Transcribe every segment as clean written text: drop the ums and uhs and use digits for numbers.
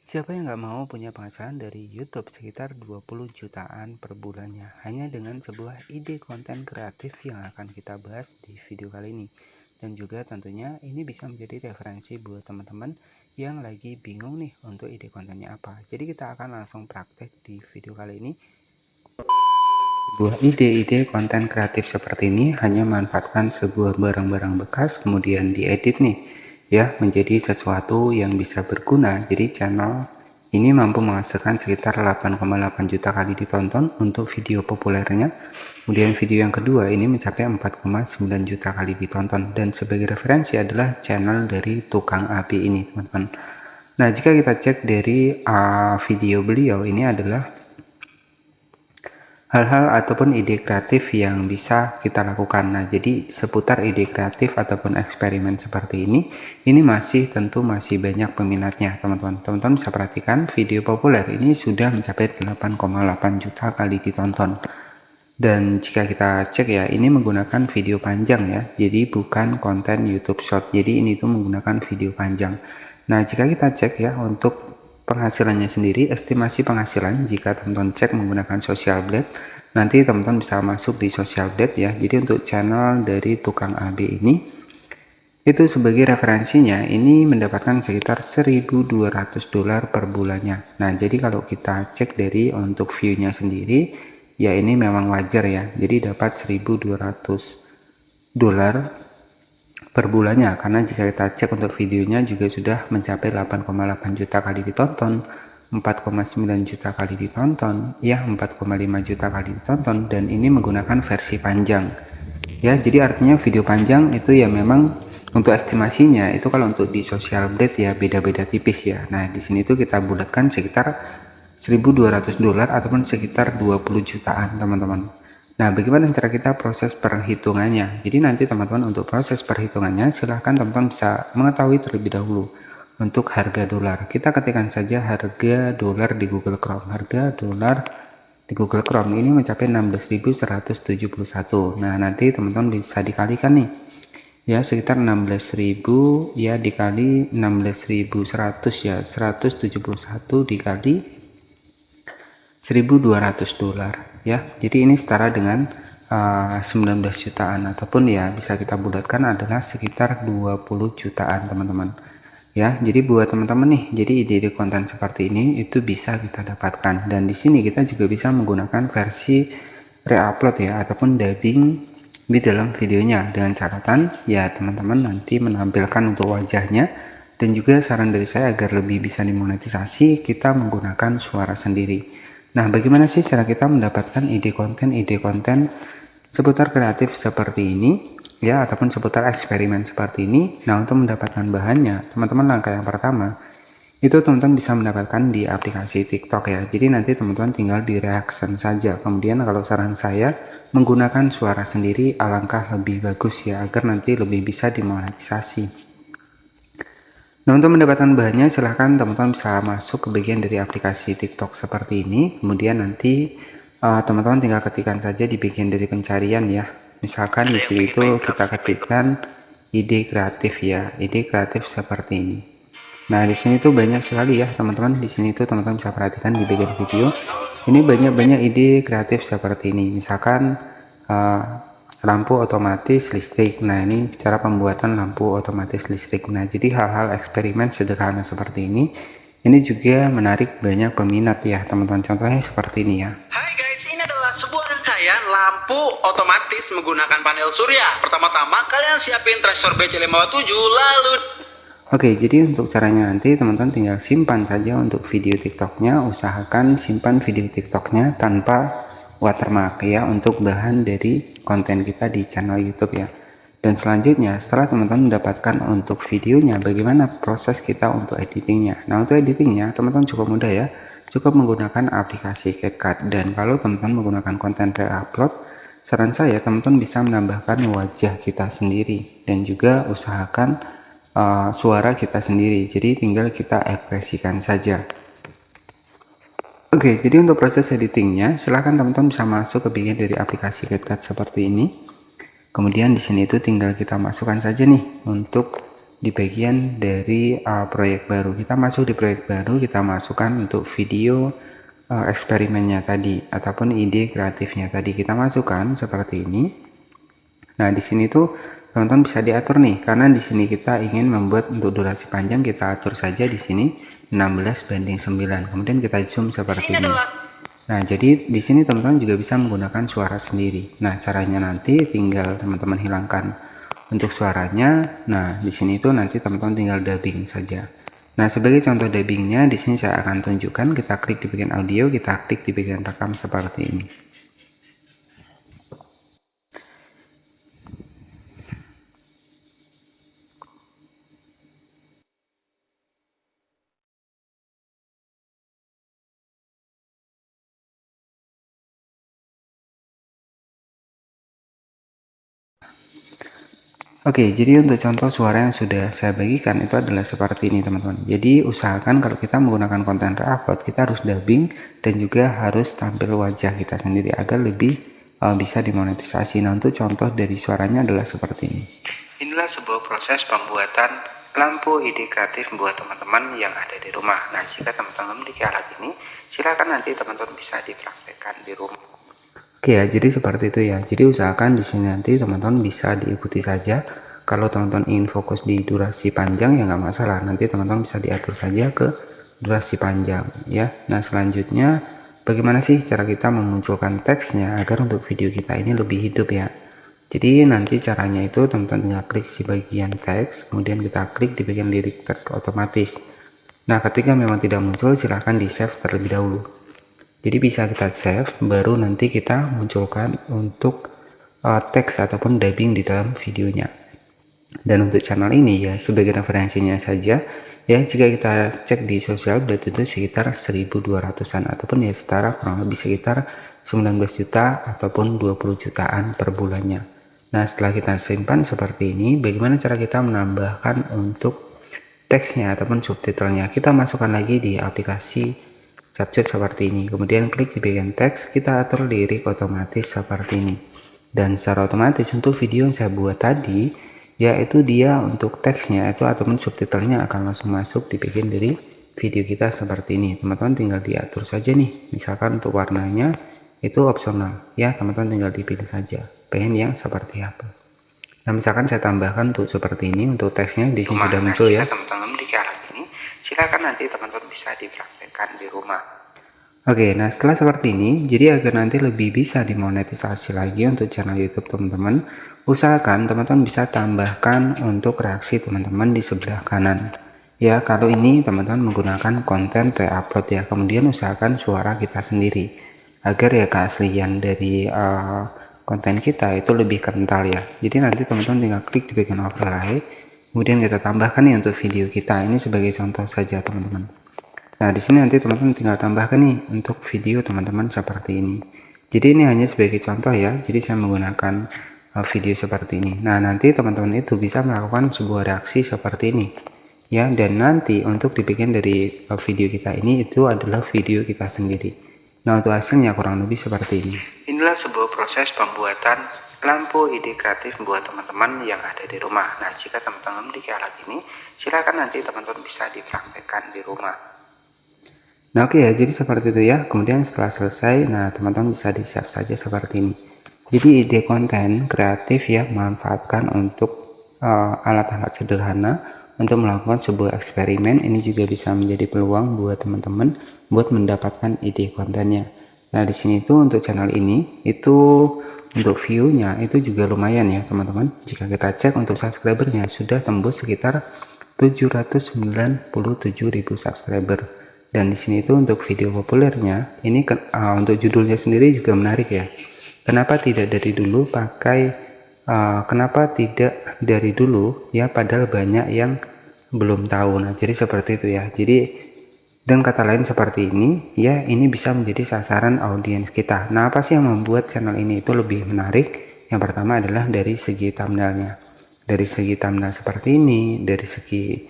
Siapa yang nggak mau punya penghasilan dari YouTube sekitar 20 jutaan per bulannya hanya dengan sebuah ide konten kreatif yang akan kita bahas di video kali ini. Dan juga tentunya ini bisa menjadi referensi buat teman-teman yang lagi bingung nih untuk ide kontennya apa. Jadi kita akan langsung praktek di video kali ini. Sebuah ide-ide konten kreatif seperti ini hanya memanfaatkan sebuah barang-barang bekas kemudian diedit nih ya menjadi sesuatu yang bisa berguna. Jadi channel ini mampu menghasilkan sekitar 8,8 juta kali ditonton untuk video populernya. Kemudian video yang kedua ini mencapai 4,9 juta kali ditonton, dan sebagai referensi adalah channel dari Tukang Abi ini, teman-teman. Nah, jika kita cek dari video beliau ini adalah hal-hal ataupun ide kreatif yang bisa kita lakukan. Nah, jadi seputar ide kreatif ataupun eksperimen seperti ini masih masih banyak peminatnya, teman-teman. Teman-teman bisa perhatikan video populer ini sudah mencapai 8,8 juta kali ditonton. Dan jika kita cek ya, ini menggunakan video panjang ya, jadi bukan konten YouTube Short. Jadi ini tuh menggunakan video panjang. Nah, jika kita cek ya untuk penghasilannya sendiri, estimasi penghasilan jika teman-teman cek menggunakan Social Blade, nanti teman-teman bisa masuk di Social Blade ya. Jadi untuk channel dari Tukang AB ini itu sebagai referensinya ini mendapatkan sekitar $1.200 per bulannya. Nah, jadi kalau kita cek dari untuk view-nya sendiri ya, ini memang wajar ya, jadi dapat $1.200 per bulannya, karena jika kita cek untuk videonya juga sudah mencapai 8,8 juta kali ditonton, 4,9 juta kali ditonton ya, 4,5 juta kali ditonton, dan ini menggunakan versi panjang ya. Jadi artinya video panjang itu ya memang untuk estimasinya itu kalau untuk di Social Blade ya beda-beda tipis ya. Nah, di sini tuh kita bulatkan sekitar $1.200 ataupun sekitar 20 jutaan, teman-teman. Nah, bagaimana cara kita proses perhitungannya? Jadi nanti teman-teman untuk proses perhitungannya silahkan teman-teman bisa mengetahui terlebih dahulu untuk harga dolar. Kita ketikkan saja harga dolar di Google Chrome. Harga dolar di Google Chrome ini mencapai 16.171. Nah, nanti teman-teman bisa dikalikan nih ya, sekitar 16.000 ya dikali 16.100 ya, 171 dikali $1.200 ya. Jadi ini setara dengan 19 jutaan, ataupun ya bisa kita bulatkan adalah sekitar 20 jutaan, teman-teman ya. Jadi buat teman-teman nih, jadi ide-ide konten seperti ini itu bisa kita dapatkan, dan di sini kita juga bisa menggunakan versi reupload ya ataupun dubbing di dalam videonya, dengan catatan ya teman-teman nanti menampilkan untuk wajahnya. Dan juga saran dari saya agar lebih bisa dimonetisasi, kita menggunakan suara sendiri. Nah, bagaimana sih cara kita mendapatkan ide konten seputar kreatif seperti ini ya, ataupun seputar eksperimen seperti ini? Nah, untuk mendapatkan bahannya, teman-teman langkah yang pertama itu teman-teman bisa mendapatkan di aplikasi TikTok ya. Jadi nanti teman-teman tinggal di reaction saja. Kemudian kalau saran saya menggunakan suara sendiri alangkah lebih bagus ya, agar nanti lebih bisa dimonetisasi. Nah, untuk mendapatkan bahannya silahkan teman-teman bisa masuk ke bagian dari aplikasi TikTok seperti ini. Kemudian nanti teman-teman tinggal ketikkan saja di bagian dari pencarian ya. Misalkan di sini itu kita ketikkan ide kreatif ya, ide kreatif seperti ini. Nah, di sini tuh banyak sekali ya teman-teman. Di sini tuh teman-teman bisa perhatikan di bagian video. Ini banyak ide kreatif seperti ini. Misalkan lampu otomatis listrik. Nah, ini cara pembuatan lampu otomatis listrik. Nah, jadi hal-hal eksperimen sederhana seperti ini juga menarik banyak peminat ya, teman-teman. Contohnya seperti ini ya. Hai guys, ini adalah sebuah rangkaian lampu otomatis menggunakan panel surya. Pertama-tama kalian siapin Tresor BC57, lalu Oke, jadi untuk caranya nanti teman-teman tinggal simpan saja untuk video TikToknya. Usahakan simpan video TikToknya tanpa watermark ya, untuk bahan dari konten kita di channel YouTube ya. Dan selanjutnya setelah teman-teman mendapatkan untuk videonya, bagaimana proses kita untuk editingnya. Nah, untuk editingnya teman-teman cukup mudah ya, cukup menggunakan aplikasi CapCut. Dan kalau teman-teman menggunakan konten re-upload, saran saya teman-teman bisa menambahkan wajah kita sendiri dan juga usahakan suara kita sendiri. Jadi tinggal kita ekspresikan saja. Oke, jadi untuk proses editingnya silahkan teman-teman bisa masuk ke bagian dari aplikasi CapCut seperti ini. Kemudian di sini itu tinggal kita masukkan saja nih untuk di bagian dari proyek baru. Kita masuk di proyek baru, kita masukkan untuk video eksperimennya tadi ataupun ide kreatifnya tadi kita masukkan seperti ini. Nah, di sini tuh teman-teman bisa diatur nih, karena di sini kita ingin membuat untuk durasi panjang, kita atur saja di sini 16:9. Kemudian kita zoom seperti ini. Nah, jadi di sini teman-teman juga bisa menggunakan suara sendiri. Nah, caranya nanti tinggal teman-teman hilangkan untuk suaranya. Nah, di sini itu nanti teman-teman tinggal dubbing saja. Nah, sebagai contoh dubbingnya di sini saya akan tunjukkan. Kita klik di bagian audio, kita klik di bagian rekam seperti ini. Oke, jadi untuk contoh suara yang sudah saya bagikan itu adalah seperti ini teman-teman. Jadi usahakan kalau kita menggunakan konten reupload, kita harus dubbing dan juga harus tampil wajah kita sendiri agar lebih bisa dimonetisasi. Nah, untuk contoh dari suaranya adalah seperti ini. Inilah sebuah proses pembuatan lampu ide kreatif buat teman-teman yang ada di rumah. Nah, jika teman-teman memiliki alat ini, silakan nanti teman-teman bisa dipraktekkan di rumah. Oke ya, jadi seperti itu ya. Jadi usahakan di sini nanti teman-teman bisa diikuti saja. Kalau teman-teman ingin fokus di durasi panjang ya nggak masalah. Nanti teman-teman bisa diatur saja ke durasi panjang ya. Nah, selanjutnya bagaimana sih cara kita memunculkan teksnya agar untuk video kita ini lebih hidup ya. Jadi nanti caranya itu teman-teman tinggal klik di bagian teks, kemudian kita klik di bagian lirik teks otomatis. Nah, ketika memang tidak muncul silahkan di save terlebih dahulu. Jadi bisa kita save, baru nanti kita munculkan untuk teks ataupun dubbing di dalam videonya. Dan untuk channel ini ya sebagai referensinya saja ya, jika kita cek di sosial berarti itu sekitar 1200-an ataupun ya setara kurang lebih sekitar 19 juta ataupun 20 jutaan per bulannya. Nah, setelah kita simpan seperti ini, bagaimana cara kita menambahkan untuk teksnya ataupun subtitlenya? Kita masukkan lagi di aplikasi CapCut seperti ini, kemudian klik di bagian teks, kita atur lirik otomatis seperti ini. Dan secara otomatis untuk video yang saya buat tadi yaitu dia untuk teksnya itu ataupun subtitlenya akan langsung masuk di bagian dari video kita seperti ini. Teman-teman tinggal diatur saja nih, misalkan untuk warnanya itu opsional ya, teman-teman tinggal dipilih saja pengen yang seperti apa. Nah, misalkan saya tambahkan untuk seperti ini, untuk teksnya di sini sudah muncul ya. Teman-teman memiliki alat ini, silakan nanti teman-teman bisa dipraktekkan di rumah. Oke, nah setelah seperti ini, jadi agar nanti lebih bisa dimonetisasi lagi untuk channel YouTube teman-teman, usahakan teman-teman bisa tambahkan untuk reaksi teman-teman di sebelah kanan. Ya, kalau ini teman-teman menggunakan konten reupload ya, kemudian usahakan suara kita sendiri agar ya keaslian dari konten kita itu lebih kental ya. Jadi nanti teman-teman tinggal klik di bagian overlay, kemudian kita tambahkan nih untuk video kita. Ini sebagai contoh saja teman-teman. Nah, di sini nanti teman-teman tinggal tambahkan nih untuk video teman-teman seperti ini. Jadi ini hanya sebagai contoh ya. Jadi saya menggunakan video seperti ini. Nah, nanti teman-teman itu bisa melakukan sebuah reaksi seperti ini. Ya, dan nanti untuk dibikin dari video kita ini itu adalah video kita sendiri. Nah, untuk hasilnya kurang lebih seperti ini. Inilah sebuah proses pembuatan lampu ide kreatif buat teman-teman yang ada di rumah. Nah, jika teman-teman memiliki alat ini, silakan nanti teman-teman bisa dipraktekkan di rumah. Nah, oke ya, jadi seperti itu ya. Kemudian setelah selesai, nah teman-teman bisa di save saja seperti ini. Jadi ide konten kreatif ya, manfaatkan untuk alat-alat sederhana untuk melakukan sebuah eksperimen. Ini juga bisa menjadi peluang buat teman-teman buat mendapatkan ide kontennya. Nah, di sini tuh untuk channel ini itu untuk view-nya itu juga lumayan ya teman-teman. Jika kita cek untuk subscribernya sudah tembus sekitar 797.000 subscriber. Dan di sini itu untuk video populernya ini untuk judulnya sendiri juga menarik ya. Kenapa tidak dari dulu kenapa tidak dari dulu ya, padahal banyak yang belum tahu. Nah, jadi seperti itu ya. Jadi dan kata lain seperti ini ya, ini bisa menjadi sasaran audiens kita. Nah, apa sih yang membuat channel ini itu lebih menarik? Yang pertama adalah dari segi thumbnailnya. Dari segi thumbnail seperti ini, dari segi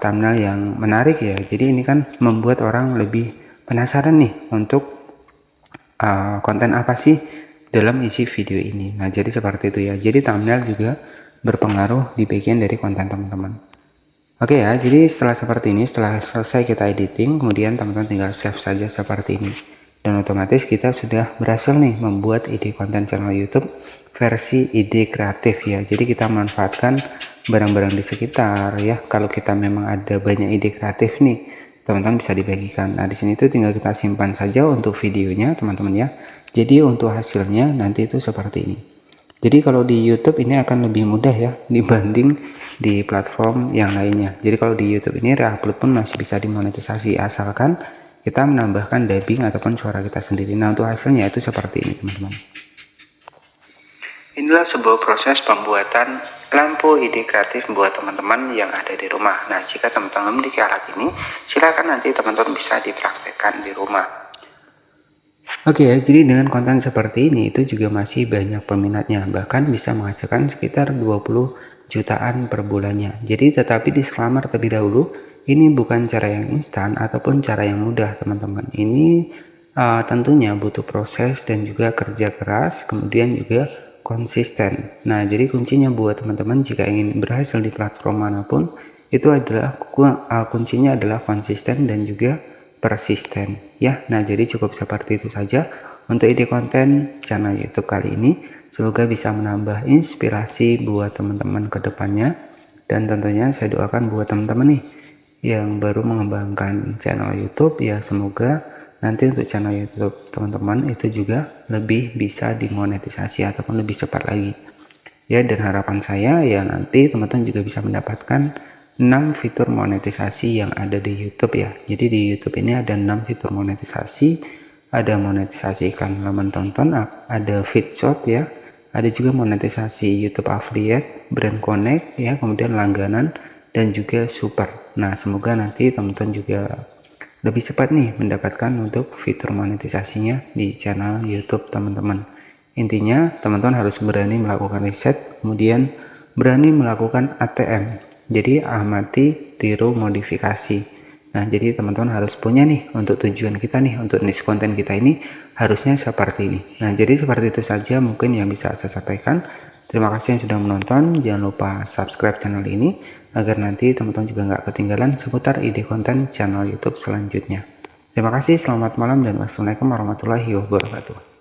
thumbnail yang menarik ya. Jadi ini kan membuat orang lebih penasaran nih untuk konten apa sih dalam isi video ini. Nah, jadi seperti itu ya. Jadi thumbnail juga berpengaruh di bagian dari konten teman-teman. Oke ya, jadi setelah seperti ini, setelah selesai kita editing, kemudian teman-teman tinggal save saja seperti ini. Dan otomatis kita sudah berhasil nih membuat ide konten channel YouTube versi ide kreatif ya. Jadi kita manfaatkan barang-barang di sekitar ya. Kalau kita memang ada banyak ide kreatif nih, teman-teman bisa dibagikan. Nah, di sini tuh tinggal kita simpan saja untuk videonya, teman-teman ya. Jadi untuk hasilnya nanti itu seperti ini. Jadi kalau di YouTube ini akan lebih mudah ya dibanding di platform yang lainnya. Jadi kalau di YouTube ini reupload pun masih bisa dimonetisasi asalkan kita menambahkan dubbing ataupun suara kita sendiri. Nah, untuk hasilnya itu seperti ini, teman-teman. Inilah sebuah proses pembuatan lampu ide kreatif buat teman-teman yang ada di rumah. Nah, jika teman-teman memiliki alat ini, silakan nanti teman-teman bisa dipraktekkan di rumah. Oke ya, jadi dengan konten seperti ini itu juga masih banyak peminatnya, bahkan bisa menghasilkan sekitar 20 jutaan per bulannya. Jadi tetapi disclaimer terlebih dahulu, ini bukan cara yang instan ataupun cara yang mudah teman-teman. Ini tentunya butuh proses dan juga kerja keras, kemudian juga konsisten. Nah, jadi kuncinya buat teman-teman jika ingin berhasil di platform manapun, itu adalah kuncinya adalah konsisten dan juga persisten ya. Nah, jadi cukup seperti itu saja untuk ide konten channel YouTube kali ini. Semoga bisa menambah inspirasi buat teman-teman ke depannya, dan tentunya saya doakan buat teman-teman nih yang baru mengembangkan channel YouTube ya, semoga nanti untuk channel YouTube teman-teman itu juga lebih bisa dimonetisasi ataupun lebih cepat lagi ya. Dan harapan saya ya nanti teman-teman juga bisa mendapatkan 6 fitur monetisasi yang ada di YouTube ya. Jadi di YouTube ini ada 6 fitur monetisasi. Ada monetisasi iklan halaman tonton, ada feed shot ya, ada juga monetisasi YouTube affiliate, brand connect ya, kemudian langganan dan juga super. Nah, semoga nanti teman-teman juga lebih cepat nih mendapatkan untuk fitur monetisasinya di channel YouTube teman-teman. Intinya teman-teman harus berani melakukan riset, kemudian berani melakukan ATM. Jadi amati, tiru, modifikasi. Nah, jadi teman-teman harus punya nih untuk tujuan kita nih, untuk niche konten kita ini harusnya seperti ini. Nah, jadi seperti itu saja mungkin yang bisa saya sampaikan. Terima kasih yang sudah menonton. Jangan lupa subscribe channel ini agar nanti teman-teman juga nggak ketinggalan seputar ide konten channel YouTube selanjutnya. Terima kasih, selamat malam, dan wassalamualaikum warahmatullahi wabarakatuh.